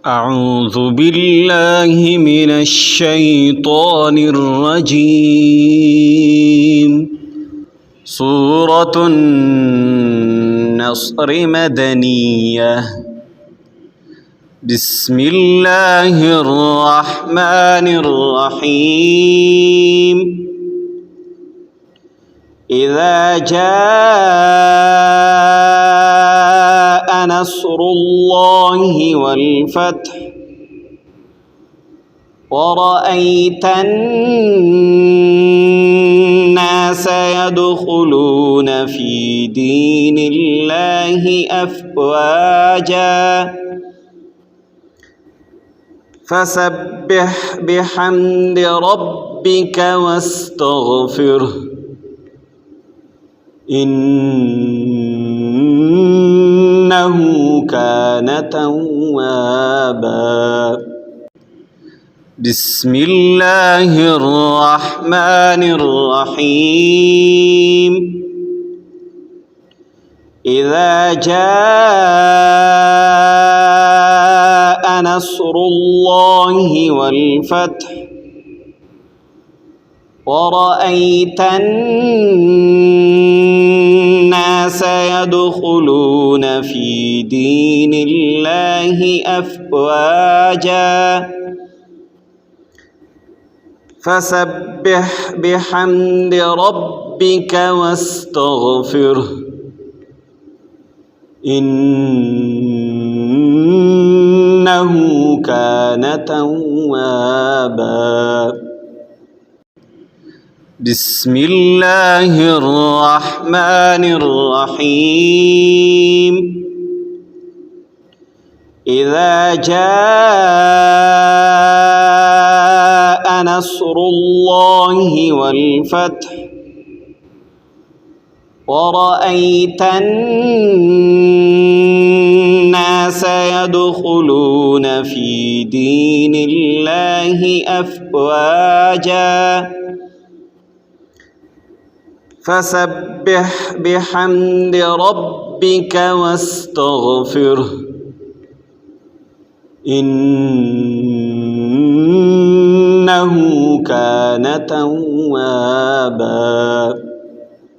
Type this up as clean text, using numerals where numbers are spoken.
أعوذ بالله من الشيطان الرجيم. سورة النصر مدنية. بسم الله الرحمن الرحيم. إذا جاء نصر الله والفتح ورأيت الناس يدخلون في دين الله أفواجا فسبح بحمد ربك واستغفره إنه كان توابا. بسم الله الرحمن الرحيم. إذا جاء نصر الله والفتح ورأيت الناس يدخلون في دين الله أفواجا فسبح بحمد ربك واستغفره إنه كان توابا. بسم الله الرحمن الرحيم. إذا جاء نصر الله والفتح ورأيت الناس يدخلون في دين الله أفواجا فسبح بحمد ربك واستغفره إنه كان توابا.